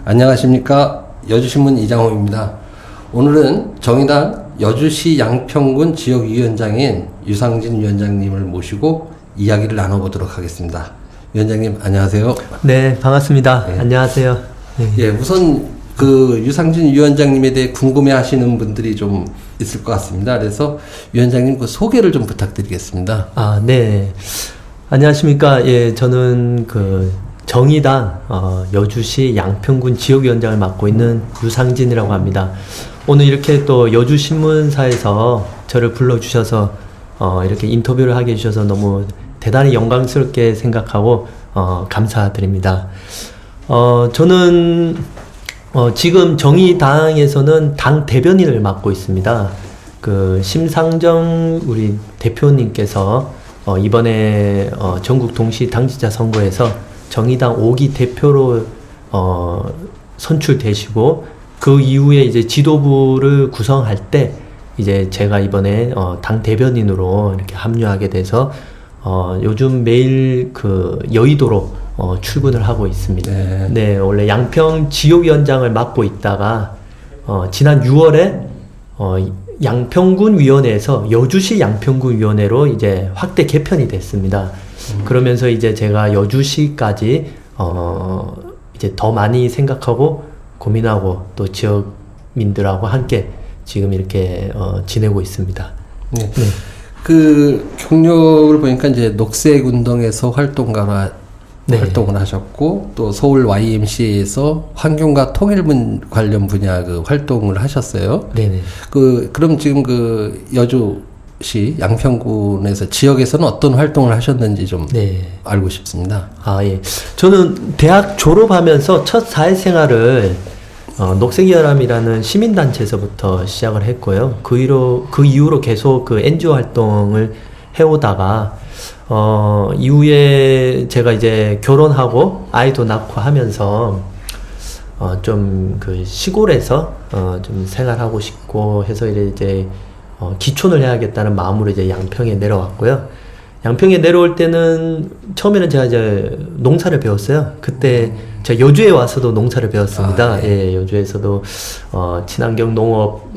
안녕하십니까. 여주신문 이장호입니다. 오늘은 정의당 여주시 양평군 지역위원장인 유상진 위원장님을 모시고 이야기를 나눠보도록 하겠습니다. 위원장님 안녕하세요. 네, 반갑습니다. 네. 안녕하세요. 네. 예, 우선 그 유상진 위원장님에 대해 궁금해하시는 분들이 좀 있을 것 같습니다. 그래서 위원장님 그 소개를 좀 부탁드리겠습니다. 네. 안녕하십니까. 예, 저는 그 정의당 여주시 양평군 지역위원장을 맡고 있는 유상진이라고 합니다. 오늘 이렇게 또 여주신문사에서 저를 불러주셔서 이렇게 인터뷰를 하게 해주셔서 너무 대단히 영광스럽게 생각하고 감사드립니다. 저는 지금 정의당에서는 당 대변인을 맡고 있습니다. 그 심상정 우리 대표님께서 이번에 전국 동시 당지자 선거에서 정의당 5기 대표로 선출되시고 그 이후에 이제 지도부를 구성할 때 이제 제가 이번에 당 대변인으로 이렇게 합류하게 돼서 요즘 매일 그 여의도로 출근을 하고 있습니다. 네. 네, 원래 양평 지역위원장을 맡고 있다가 지난 6월에 양평군 위원회에서 여주시 양평군 위원회로 이제 확대 개편이 됐습니다. 그러면서 이제 제가 여주시까지 이제 더 많이 생각하고 고민하고 또 지역민들하고 함께 지금 이렇게 지내고 있습니다. 네. 네. 그 경력을 보니까 이제 녹색운동에서 활동가로 네. 활동을 하셨고 또 서울 YMCA에서 환경과 통일 관련 분야 그 활동을 하셨어요. 네네. 그럼 지금 그 여주시 양평군에서 지역에서는 어떤 활동을 하셨는지 좀 네. 알고 싶습니다. 예. 저는 대학 졸업하면서 첫 사회생활을 녹색여람이라는 시민단체에서부터 시작을 했고요. 그 이후로 계속 그 NGO 활동을 해오다가 이후에 제가 이제 결혼하고 아이도 낳고 하면서 좀 그 시골에서 좀 생활하고 싶고 해서 이제 기촌을 해야겠다는 마음으로 이제 양평에 내려왔고요. 양평에 내려올 때는 처음에는 제가 이제 농사를 배웠어요. 그때 제가 여주에 와서도 농사를 배웠습니다. 예, 여주에서도 친환경 농업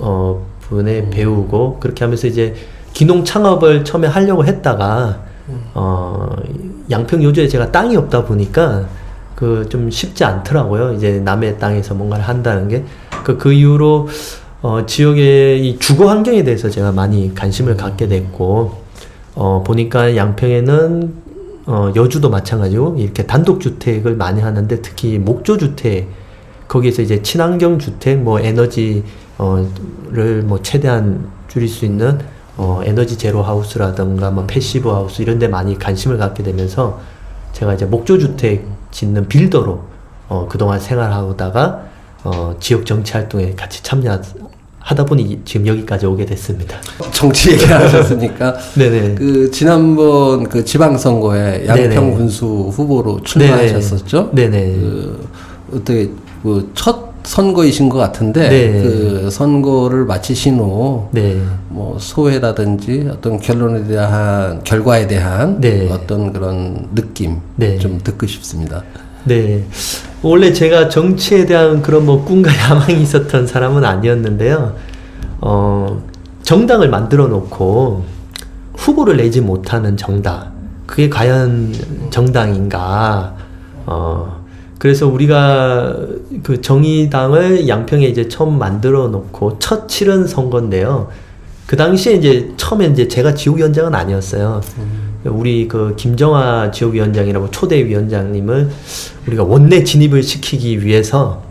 분에 배우고 그렇게 하면서 이제 기농 창업을 처음에 하려고 했다가 양평 여주에 제가 땅이 없다 보니까 그 좀 쉽지 않더라고요. 이제 남의 땅에서 뭔가를 한다는 게 그 이후로 지역의 이 주거 환경에 대해서 제가 많이 관심을 갖게 됐고 보니까 양평에는 여주도 마찬가지고 이렇게 단독주택을 많이 하는데 특히 목조주택 거기에서 이제 친환경 주택 뭐 에너지를 뭐 최대한 줄일 수 있는 에너지 제로 하우스라든가 뭐 패시브 하우스 이런 데 많이 관심을 갖게 되면서 제가 이제 목조주택 짓는 빌더로 그동안 생활하다가 지역 정치 활동에 같이 참여하다 보니 지금 여기까지 오게 됐습니다. 정치 얘기하셨으니까 네네. 그 지난번 그 지방선거에 양평 군수 후보로 출마하셨었죠? 네네. 그 어떻게 그 첫 선거이신 것 같은데 네. 그 선거를 마치신 후 네. 뭐 소회라든지 어떤 결과에 대한 네. 어떤 그런 느낌 네. 좀 듣고 싶습니다. 네. 원래 제가 정치에 대한 그런 뭐 꿈과 야망이 있었던 사람은 아니었는데요. 정당을 만들어 놓고 후보를 내지 못하는 정당. 그게 과연 정당인가. 그래서 우리가 그 정의당을 양평에 이제 처음 만들어 놓고 첫 치른 선거인데요. 그 당시에 이제 처음에 이제 제가 지역위원장은 아니었어요. 우리 그 김정아 지역위원장이라고 초대 위원장님을 우리가 원내 진입을 시키기 위해서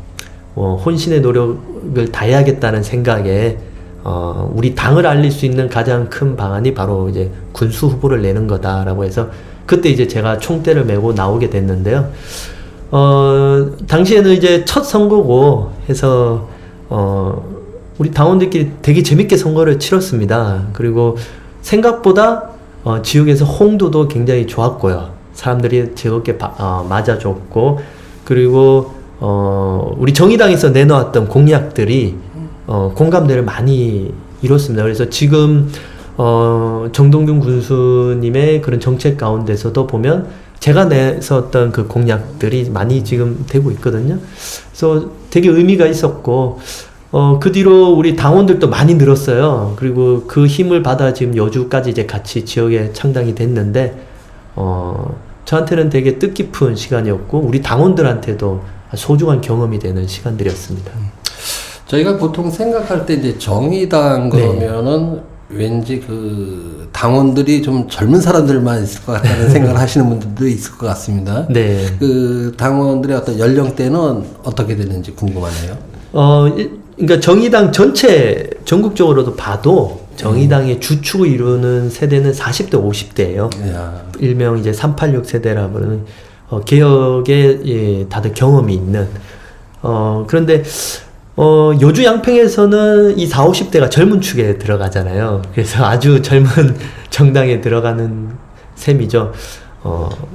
혼신의 노력을 다해야겠다는 생각에 우리 당을 알릴 수 있는 가장 큰 방안이 바로 이제 군수 후보를 내는 거다라고 해서 그때 이제 제가 총대를 메고 나오게 됐는데요. 당시에는 이제 첫 선거고 해서 우리 당원들끼리 되게 재밌게 선거를 치렀습니다. 그리고 생각보다 지역에서 홍도도 굉장히 좋았고요. 사람들이 즐겁게 맞아줬고 그리고 우리 정의당에서 내놓았던 공약들이 공감대를 많이 이뤘습니다. 그래서 지금 정동균 군수님의 그런 정책 가운데서도 보면 제가 냈었던 그 공약들이 많이 지금 되고 있거든요. 그래서 되게 의미가 있었고, 그 뒤로 우리 당원들도 많이 늘었어요. 그리고 그 힘을 받아 지금 여주까지 이제 같이 지역에 창당이 됐는데, 저한테는 되게 뜻깊은 시간이었고, 우리 당원들한테도 소중한 경험이 되는 시간들이었습니다. 저희가 보통 생각할 때 이제 정의당 그러면은 왠지 그 당원들이 좀 젊은 사람들만 있을 것 같다는 생각을 하시는 분들도 있을 것 같습니다. 네. 그 당원들의 어떤 연령대는 어떻게 되는지 궁금하네요. 그러니까 정의당 전체 전국적으로도 봐도 정의당의 주축을 이루는 세대는 40대, 50대예요. 일명 이제 386 세대라 부르는 개혁에 예, 다들 경험이 있는. 그런데 여주 양평에서는 이 40, 50대가 젊은 축에 들어가잖아요. 그래서 아주 젊은 정당에 들어가는 셈이죠.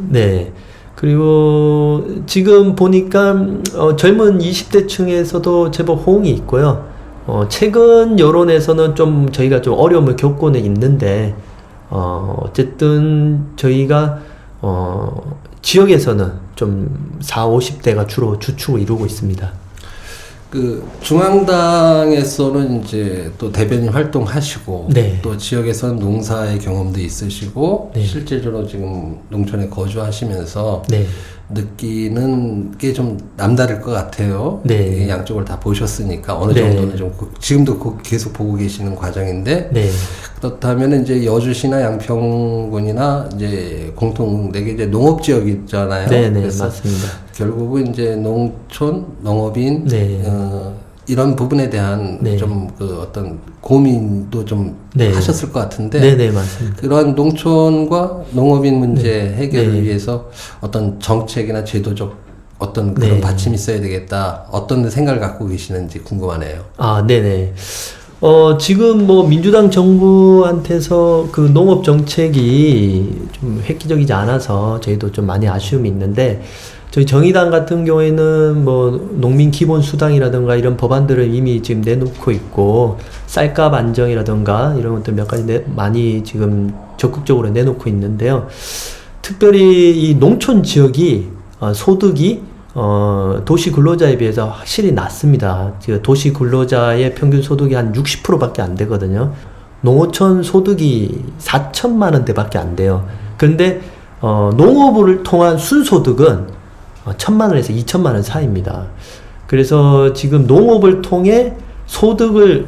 네. 그리고 지금 보니까 젊은 20대 층에서도 제법 호응이 있고요. 최근 여론에서는 좀 저희가 좀 어려움을 겪고는 있는데 어쨌든 저희가 지역에서는 좀 40, 50대가 주로 주축을 이루고 있습니다. 그 중앙당에서는 이제 또 대변인 활동하시고 네. 또 지역에서는 농사의 경험도 있으시고 네. 실제로 지금 농촌에 거주하시면서 네. 느끼는 게 좀 남다를 것 같아요. 네. 양쪽을 다 보셨으니까 어느 네. 정도는 좀 지금도 계속 보고 계시는 과정인데 네. 그렇다면 이제 여주시나 양평군이나 이제 공통되게 이제 농업 지역이 있잖아요. 네, 네, 그래서 맞습니다. 결국은 이제 농촌, 농업인 네. 이런 부분에 대한 네. 좀 그 어떤 고민도 좀 네. 하셨을 것 같은데 네, 네, 맞습니다. 그러한 농촌과 농업인 문제 해결을 네. 위해서 어떤 정책이나 제도적 어떤 그런 네. 받침이 있어야 되겠다. 어떤 생각을 갖고 계시는지 궁금하네요. 아, 네네. 지금 뭐 민주당 정부한테서 그 농업 정책이 좀 획기적이지 않아서 저희도 좀 많이 아쉬움이 있는데 저희 정의당 같은 경우에는 뭐 농민 기본 수당이라든가 이런 법안들을 이미 지금 내놓고 있고 쌀값 안정이라든가 이런 것들 몇 가지 많이 지금 적극적으로 내놓고 있는데요. 특별히 이 농촌 지역이 소득이 도시 근로자에 비해서 확실히 낮습니다. 도시 근로자의 평균 소득이 한 60%밖에 안 되거든요. 농어촌 소득이 4천만 원대밖에 안 돼요. 그런데 농업을 통한 순소득은 1,000만 원에서 2천만 원 사이입니다. 그래서 지금 농업을 통해 소득을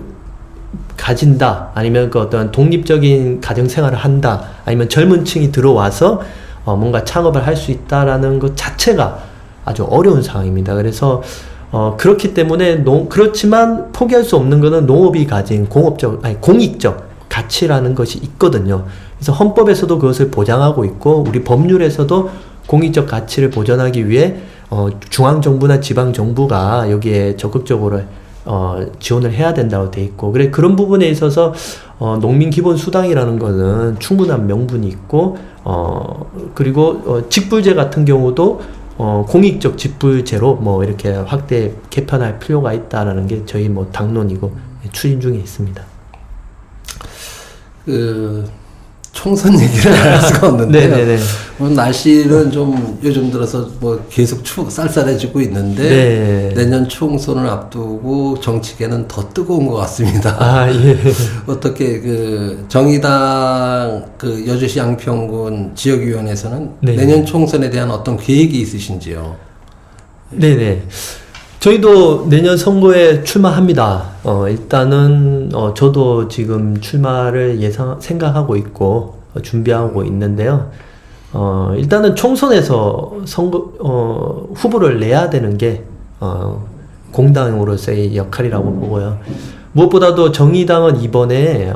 가진다, 아니면 그 어떤 독립적인 가정 생활을 한다, 아니면 젊은 층이 들어와서 뭔가 창업을 할 수 있다라는 것 자체가 아주 어려운 상황입니다. 그래서 그렇기 때문에 그렇지만 포기할 수 없는 것은 농업이 가진 공익적 가치라는 것이 있거든요. 그래서 헌법에서도 그것을 보장하고 있고 우리 법률에서도 공익적 가치를 보존하기 위해 중앙정부나 지방정부가 여기에 적극적으로 지원을 해야 된다고 돼 있고, 그런 부분에 있어서 농민 기본 수당이라는 것은 충분한 명분이 있고, 그리고 직불제 같은 경우도 공익적 직불제로 뭐 이렇게 확대 개편할 필요가 있다라는 게 저희 뭐 당론이고 추진 중에 있습니다. 총선 얘기를 안 할 수가 없는데요. 네네네. 날씨는 좀 요즘 들어서 뭐 계속 쌀쌀해지고 있는데 네. 내년 총선을 앞두고 정치계는 더 뜨거운 것 같습니다. 아, 예. 어떻게 그 정의당 그 여주시 양평군 지역위원회에서는 네. 내년 총선에 대한 어떤 계획이 있으신지요? 네네. 저희도 내년 선거에 출마합니다. 일단은, 저도 지금 출마를 생각하고 있고, 준비하고 있는데요. 일단은 총선에서 후보를 내야 되는 게, 공당으로서의 역할이라고 보고요. 무엇보다도 정의당은 이번에,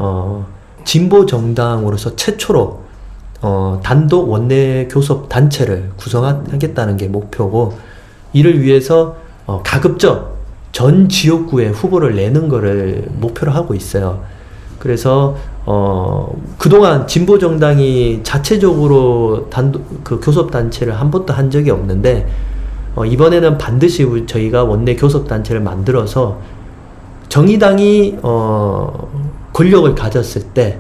진보 정당으로서 최초로, 단독 원내 교섭 단체를 구성하겠다는 게 목표고, 이를 위해서 가급적 전 지역구에 후보를 내는 거를 목표로 하고 있어요. 그래서 그동안 진보정당이 자체적으로 그 교섭단체를 한 번도 한 적이 없는데 이번에는 반드시 저희가 원내 교섭단체를 만들어서 정의당이 권력을 가졌을 때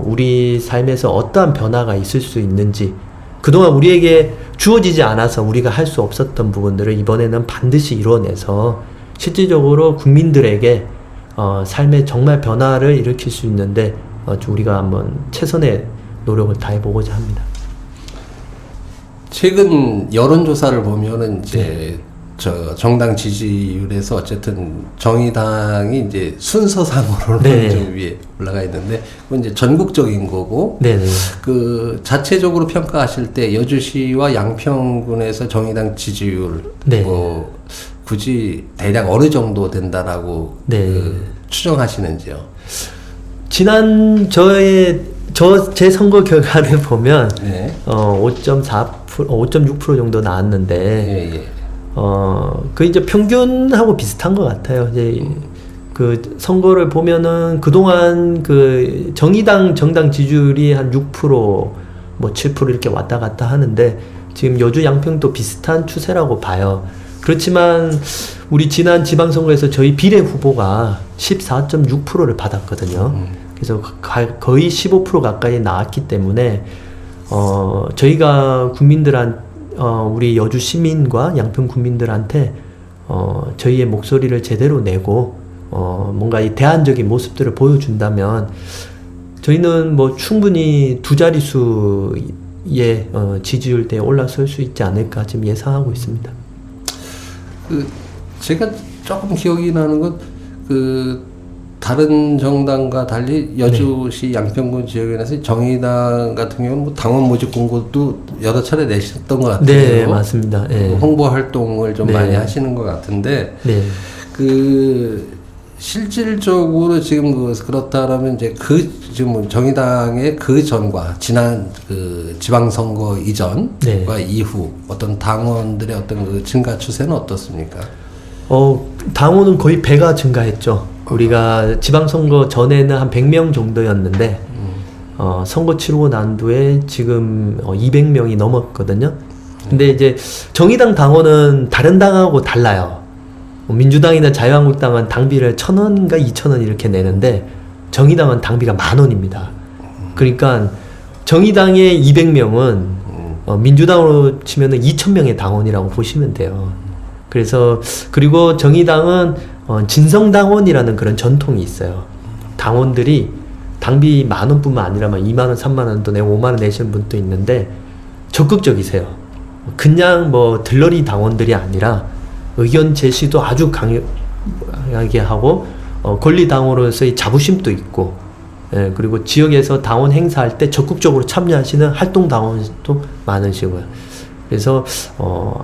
우리 삶에서 어떠한 변화가 있을 수 있는지, 그동안 우리에게 주어지지 않아서 우리가 할 수 없었던 부분들을 이번에는 반드시 이뤄내서 실질적으로 국민들에게 삶의 정말 변화를 일으킬 수 있는데 우리가 한번 최선의 노력을 다해보고자 합니다. 최근 여론조사를 보면은 이제 저 정당 지지율에서 어쨌든 정의당이 이제 순서상으로는 네. 좀 위에 올라가 있는데 그건 이제 전국적인 거고 네네. 그 자체적으로 평가하실 때 여주시와 양평군에서 정의당 지지율 네. 뭐 굳이 대략 어느 정도 된다라고 네. 그 추정하시는지요? 지난 제 선거 결과를 보면 네. 5.6% 정도 나왔는데 예, 예. 그 이제 평균하고 비슷한 것 같아요. 이제 그 선거를 보면은 그동안 그 정당 지지율이 한 6%, 뭐 7% 이렇게 왔다 갔다 하는데 지금 여주 양평도 비슷한 추세라고 봐요. 그렇지만 우리 지난 지방선거에서 저희 비례 후보가 14.6%를 받았거든요. 그래서 거의 15% 가까이 나왔기 때문에 저희가 우리 여주 시민과 양평 국민들한테 저희의 목소리를 제대로 내고 뭔가 이 대안적인 모습들을 보여준다면 저희는 뭐 충분히 두 자릿수의 지지율대에 올라설 수 있지 않을까 지금 예상하고 있습니다. 그 제가 조금 기억이 나는 건 그 다른 정당과 달리 여주시 양평군 지역에서 정의당 같은 경우는 뭐 당원 모집 공고도 여러 차례 내셨던 것 같아요. 네, 맞습니다. 네. 홍보 활동을 좀 네. 많이 하시는 것 같은데, 네. 그 실질적으로 지금 그렇다라면 이제 지금 정의당의 그 전과 지난 그 지방선거 이전과 네. 이후 어떤 당원들의 어떤 그 증가 추세는 어떻습니까? 당원은 거의 배가 증가했죠. 우리가 지방선거 전에는 한 100명 정도였는데, 선거 치르고 난 뒤에 지금 200명이 넘었거든요. 근데 이제 정의당 당원은 다른 당하고 달라요. 민주당이나 자유한국당은 당비를 1,000원인가 2,000원 이렇게 내는데, 정의당은 당비가 10,000원입니다. 그러니까 정의당의 200명은 민주당으로 치면은 2,000명의 당원이라고 보시면 돼요. 그리고 정의당은 진성당원이라는 그런 전통이 있어요. 당원들이 당비 10,000원뿐만 아니라 20,000원, 30,000원도 내고 50,000원 내시는 분도 있는데 적극적이세요. 그냥 뭐 들러리 당원들이 아니라 의견 제시도 아주 강하게 하고 권리당원으로서의 자부심도 있고, 예, 그리고 지역에서 당원 행사할 때 적극적으로 참여하시는 활동당원도 많으시고요. 그래서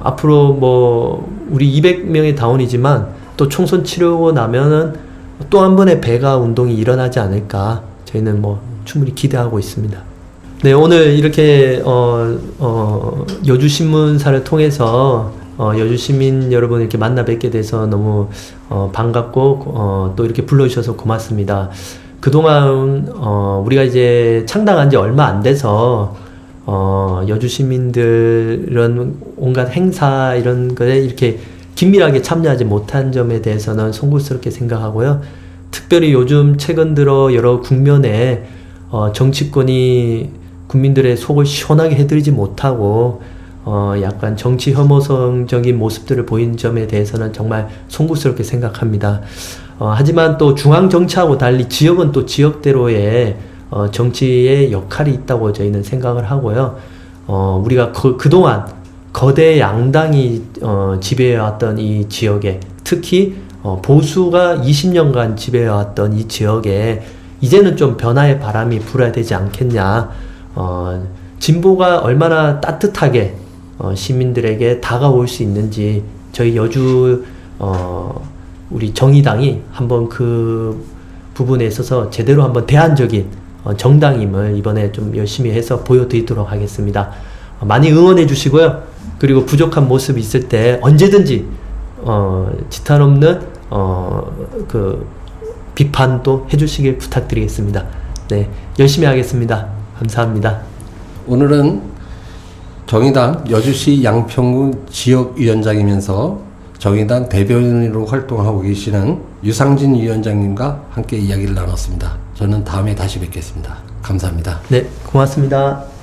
앞으로 뭐 우리 200명의 당원이지만 또 총선 치르고 나면은 또 한 번의 배가 운동이 일어나지 않을까 저희는 뭐 충분히 기대하고 있습니다. 네, 오늘 이렇게 여주신문사를 통해서 여주 시민 여러분 이렇게 만나 뵙게 돼서 너무 반갑고 또 이렇게 불러주셔서 고맙습니다. 그동안 우리가 이제 창당한 지 얼마 안 돼서 여주 시민들은 온갖 행사 이런 거에 이렇게 긴밀하게 참여하지 못한 점에 대해서는 송구스럽게 생각하고요. 특별히 요즘 최근 들어 여러 국면에 정치권이 국민들의 속을 시원하게 해드리지 못하고 약간 정치 혐오성적인 모습들을 보인 점에 대해서는 정말 송구스럽게 생각합니다. 하지만 또 중앙 정치하고 달리 지역은 또 지역대로의 정치의 역할이 있다고 저희는 생각을 하고요. 우리가 그동안 거대 양당이 지배해왔던 이 지역에, 특히 보수가 20년간 지배해왔던 이 지역에 이제는 좀 변화의 바람이 불어야 되지 않겠냐. 진보가 얼마나 따뜻하게 시민들에게 다가올 수 있는지 저희 여주 우리 정의당이 한번 그 부분에 있어서 제대로 한번 대안적인 정당임을 이번에 좀 열심히 해서 보여드리도록 하겠습니다. 많이 응원해 주시고요. 그리고 부족한 모습이 있을 때 언제든지 지탄 없는 그 비판도 해주시길 부탁드리겠습니다. 네, 열심히 하겠습니다. 감사합니다. 오늘은 정의당 여주시 양평군 지역위원장이면서 정의당 대변인으로 활동하고 계시는 유상진 위원장님과 함께 이야기를 나눴습니다. 저는 다음에 다시 뵙겠습니다. 감사합니다. 네, 고맙습니다.